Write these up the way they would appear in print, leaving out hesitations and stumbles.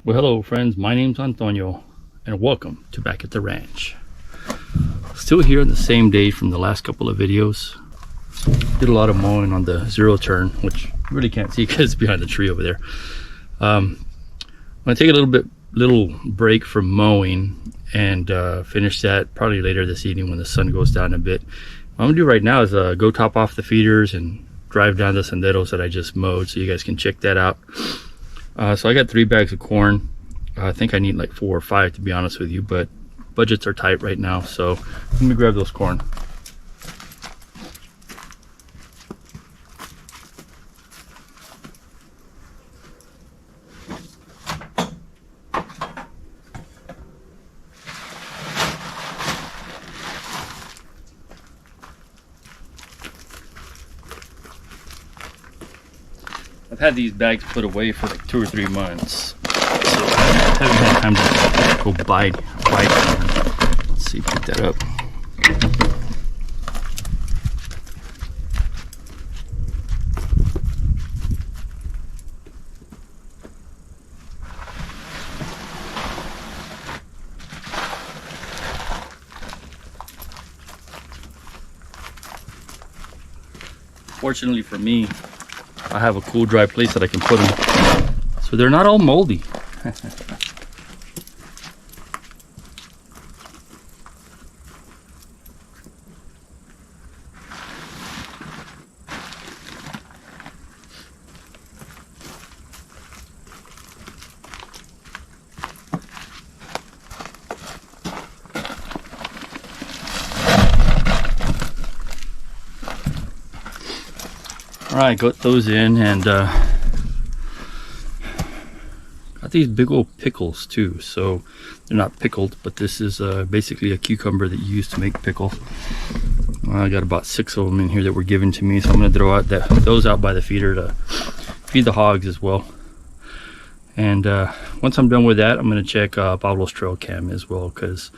Well, hello friends, my name's Antonio and welcome to Back at the Ranch. Still here on the same day from the last couple of videos. Did a lot of mowing on the zero turn, which you really can't see because it's behind the tree over there. I'm gonna take a little break from mowing and finish that probably later this evening when the sun goes down a bit. What I'm gonna do right now is go top off the feeders and drive down the senderos that I just mowed so you guys can check that out. So I got 3 bags of corn. I think I need like 4 or 5 to be honest with you, but budgets are tight right now, so let me grab those corn. I've had these bags put away for like 2 or 3 months, so I haven't had time to go buy them. Let's see, pick that up. Fortunately for me, I have a cool, dry place that I can put them, so they're not all moldy. All right, got those in, and got these big old pickles too. So they're not pickled, but this is basically a cucumber that you use to make pickles. I got about 6 of them in here that were given to me, so I'm going to throw out those out by the feeder to feed the hogs as well. And once I'm done with that, I'm going to check Pablo's trail cam as well, because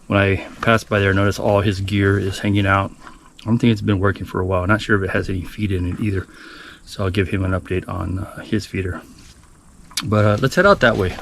when I passed by there, I noticed all his gear is hanging out. I don't think it's been working for a while. Not sure if it has any feed in it either, so I'll give him an update on his feeder. But let's head out that way.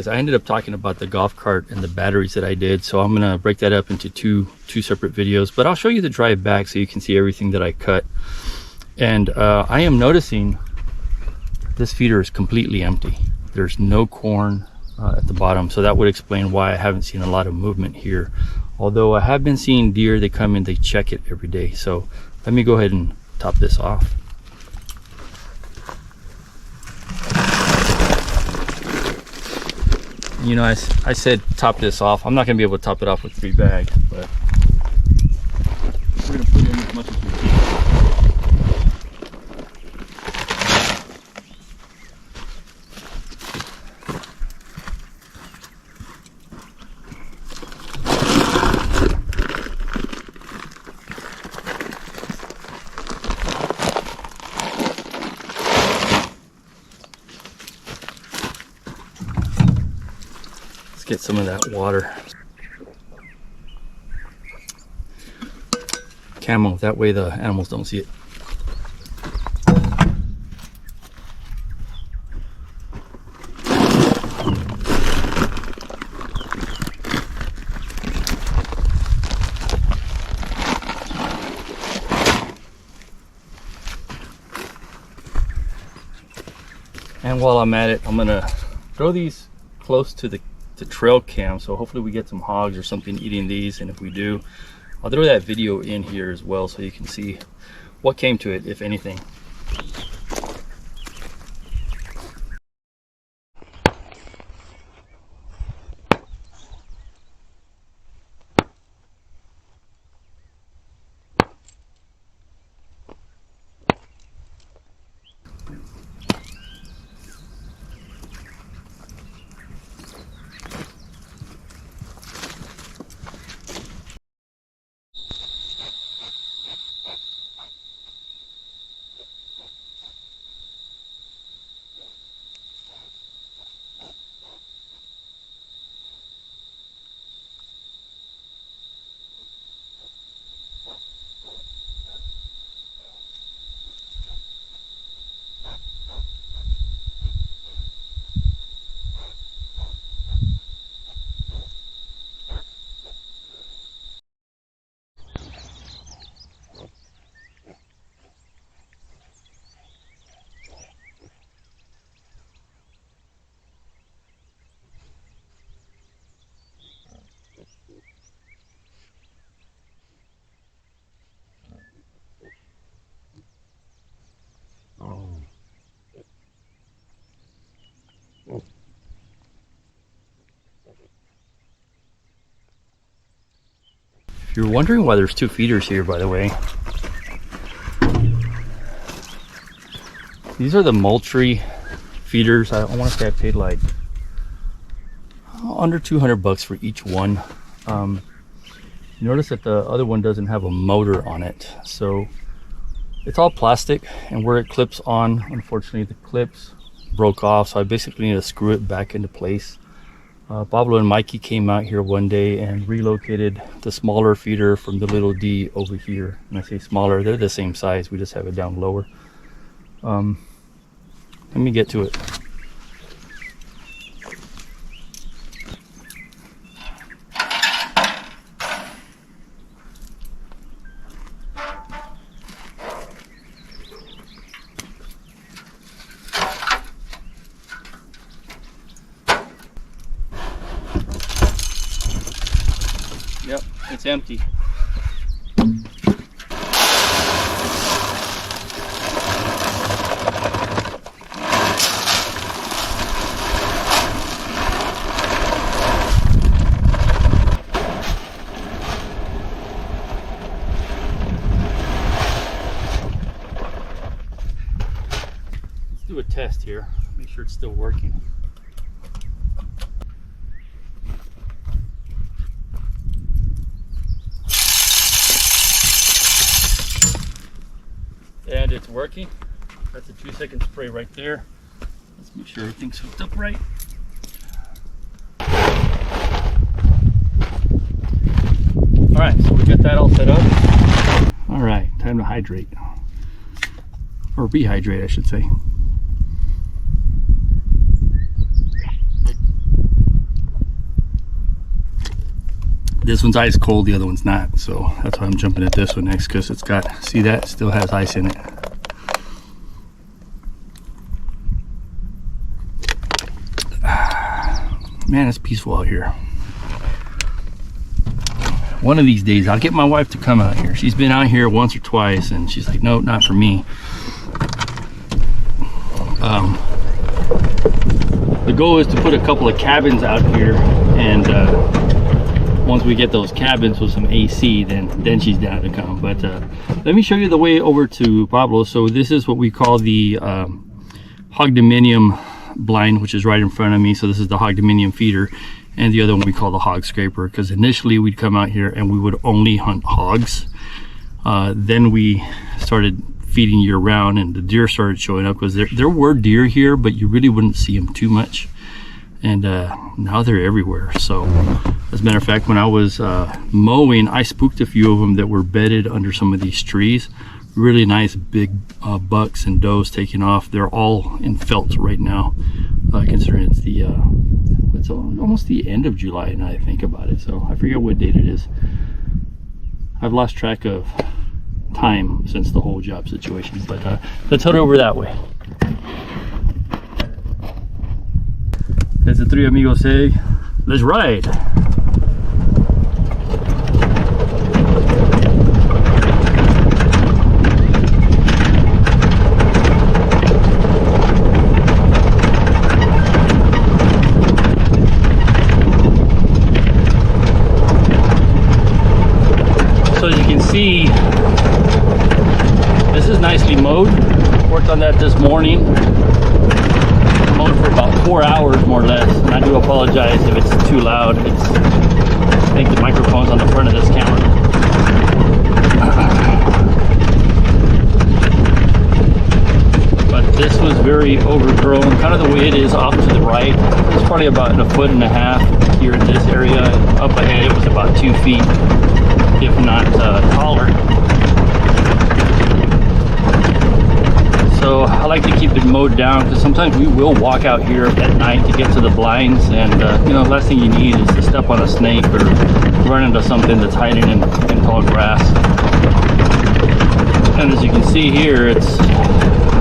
is I ended up talking about the golf cart and the batteries that I did, so I'm gonna break that up into two separate videos, but I'll show you the drive back so you can see everything that I cut. And I am noticing this feeder is completely empty. There's no corn at the bottom, so that would explain why I haven't seen a lot of movement here. Although I have been seeing deer, they come in, they check it every day. So let me go ahead and top this off. You know, I said top this off. I'm not gonna be able to top it off with 3 bags, but we're gonna put in as much as we can. Get some of that water. Camo, that way the animals don't see it. And while I'm at it, I'm gonna throw these close to the trail cam, so hopefully we get some hogs or something eating these, and if we do, I'll throw that video in here as well so you can see what came to it, if anything. If you're wondering why there's 2 feeders here, by the way, these are the Moultrie feeders. I want to say I paid like under 200 bucks for each one. You notice that the other one doesn't have a motor on it, so it's all plastic, and where it clips on, unfortunately the clips broke off, so I basically need to screw it back into place. Pablo and Mikey came out here one day and relocated the smaller feeder from the little D over here. And I say smaller, they're the same size, we just have it down lower. Let me get to it. Yep, it's empty. Let's do a test here, make sure it's still working. And it's working. That's a 2-second spray right there. Let's make sure everything's hooked up right. All right, so we got that all set up. All right, time to hydrate. Or rehydrate, I should say. This one's ice cold, the other one's not, so that's why I'm jumping at this one next, because it's got, see that, still has ice in it. Man, it's peaceful out here. One of these days I'll get my wife to come out here. She's been out here once or twice and she's like, no, not for me. The goal is to put a couple of cabins out here, and once we get those cabins with some AC, then she's down to come. But let me show you the way over to Pablo. So this is what we call the hogdominium blind, which is right in front of me. So this is the hogdominium feeder, and the other one we call the hog scraper, because initially we'd come out here and we would only hunt hogs. Then we started feeding year round, and the deer started showing up, because there were deer here, but you really wouldn't see them too much. And now they're everywhere. So as a matter of fact, when I was mowing, I spooked a few of them that were bedded under some of these trees. Really nice big bucks and does taking off. They're all in felt right now, considering it's almost the end of July now I think about it. So I forget what date it is. I've lost track of time since the whole job situation, but let's head over that way. As the three amigos say, let's ride. So as you can see, this is nicely mowed. Worked on that this morning. Mowed for about 4 hours more or less. And I do apologize if it's too loud. I think the microphone's on the front of this camera. But this was very overgrown, kind of the way it is off to the right. It's probably about 1.5 feet here in this area. Up ahead it was about 2 feet, if not taller. So I like to keep it mowed down, because sometimes we will walk out here at night to get to the blinds, and you know, the last thing you need is to step on a snake or run into something that's hiding in tall grass. And as you can see here,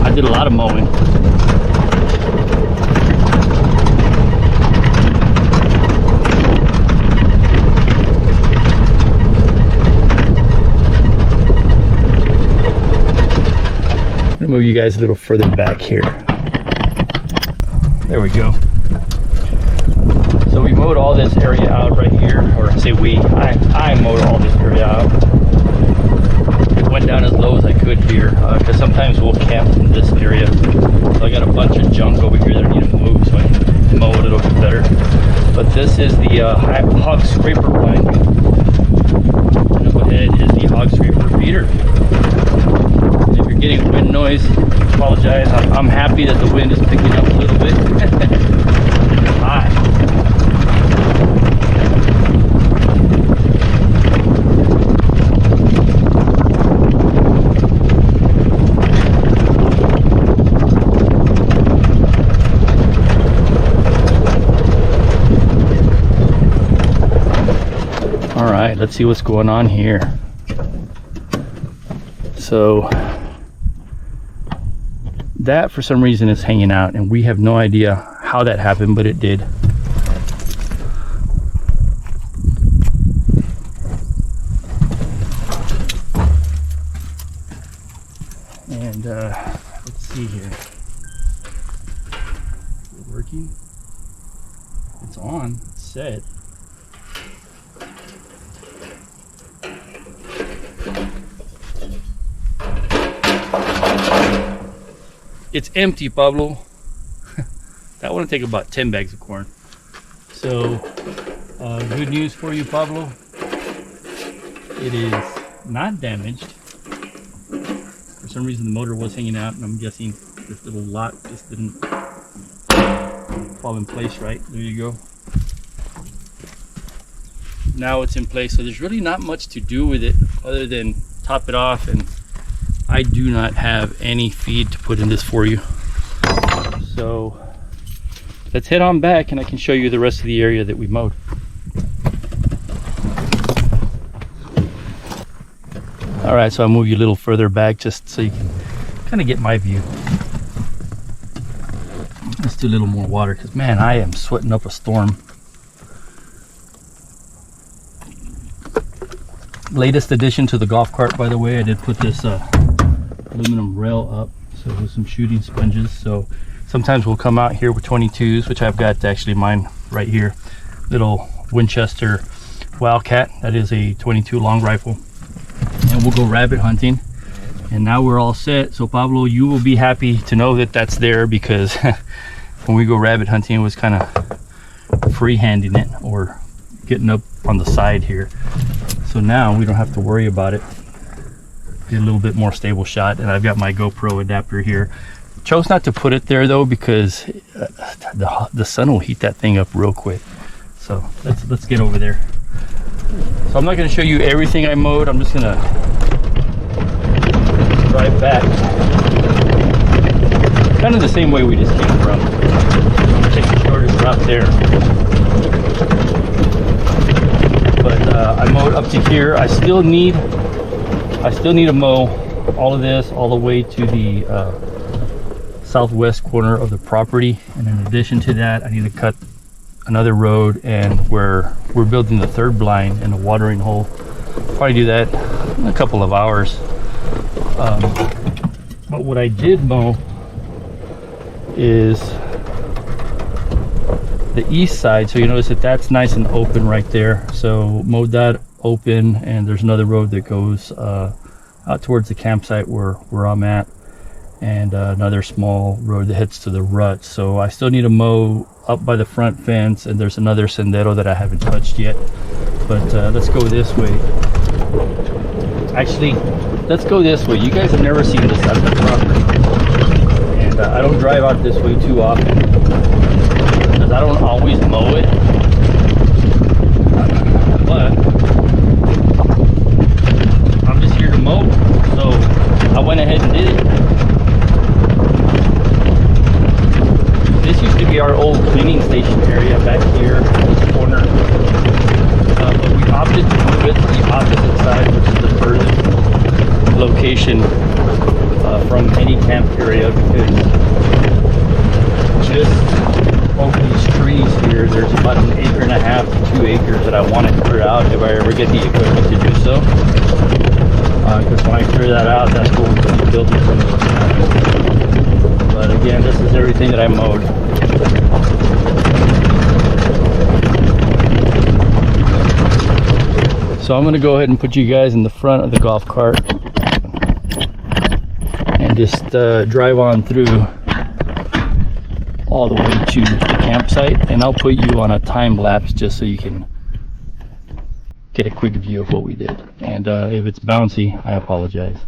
I did a lot of mowing. Move you guys a little further back here. There we go. So we mowed all this area out right here, or I say I mowed all this area out. Went down as low as I could here, because sometimes we'll camp in this area. So I got a bunch of junk over here that I need to move so I can mow a little bit better. But this is the hog scraper blind. And up ahead is the hog scraper feeder. If you're getting wind noise, apologize. I'm happy that the wind is picking up a little bit. Hi. All right, let's see what's going on here. So that for some reason is hanging out, and we have no idea how that happened, but it did. And let's see here. Is it working? It's on. It's set. It's empty, Pablo. That would take about 10 bags of corn. So, good news for you, Pablo. It is not damaged. For some reason, the motor was hanging out, and I'm guessing this little lock just didn't fall in place right. There you go. Now it's in place, so there's really not much to do with it other than top it off, and I do not have any feed to put in this for you. So let's head on back and I can show you the rest of the area that we mowed. All right, so I'll move you a little further back just so you can kind of get my view. Let's do a little more water because, man, I am sweating up a storm. Latest addition to the golf cart, by the way. I did put this aluminum rail up, so with some shooting sponges. So sometimes we'll come out here with 22s, which I've got actually mine right here. Little Winchester Wildcat. That is a 22 long rifle. And we'll go rabbit hunting. And now we're all set. So Pablo, you will be happy to know that that's there, because when we go rabbit hunting, it was kind of free-handing it or getting up on the side here. So now we don't have to worry about it. Get a little bit more stable shot. And I've got my GoPro adapter here. Chose not to put it there though, because the sun will heat that thing up real quick. So let's get over there. So I'm not going to show you everything I mowed. I'm just going to drive back kind of the same way we just came from. I'm going to take the shortest route there. But I mowed up to here. I still need to mow all of this all the way to the southwest corner of the property. And in addition to that, I need to cut another road, and we're building the third blind and a watering hole. Probably do that in a couple of hours. But what I did mow is the east side, so you notice that that's nice and open right there. So mowed that open, and there's another road that goes out towards the campsite where I'm at, and another small road that heads to the rut. So I still need to mow up by the front fence, and there's another sendero that I haven't touched yet. But let's go this way. Actually, let's go this way. You guys have never seen this side of the property, and I don't drive out this way too often because I don't always mow it. But I'm just here to mow, so I went ahead and did it. This used to be our old cleaning station area back here in this corner, but we opted to move it to the opposite side, which is the furthest location from any camp area, because just over these trees here, there's about 1.5 to 2 acres that I want to clear out if I ever get the equipment to do so. Because when I clear that out, that's where we're going to be building some of those cabins. But again, this is everything that I mowed. So I'm going to go ahead and put you guys in the front of the golf cart and just drive on through all the way to the campsite, and I'll put you on a time lapse just so you can get a quick view of what we did. And if it's bouncy, I apologize.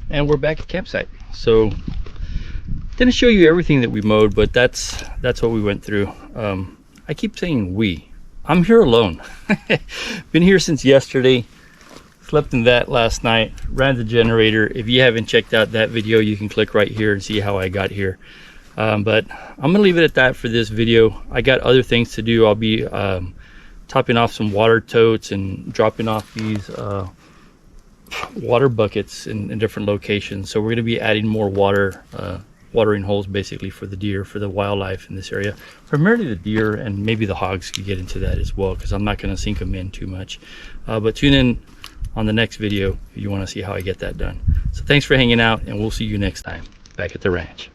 And we're back at campsite. So didn't show you everything that we mowed, but that's what we went through. I keep saying we. I'm here alone. Been here since yesterday. Slept in that last night. Ran the generator. If you haven't checked out that video, you can click right here and see how I got here. But I'm gonna leave it at that for this video. I got other things to do. I'll be topping off some water totes and dropping off these water buckets in different locations. So we're going to be adding more watering holes basically for the deer, for the wildlife in this area, primarily the deer, and maybe the hogs could get into that as well, because I'm not going to sink them in too much. But tune in on the next video if you want to see how I get that done. So thanks for hanging out, and we'll see you next time back at the ranch.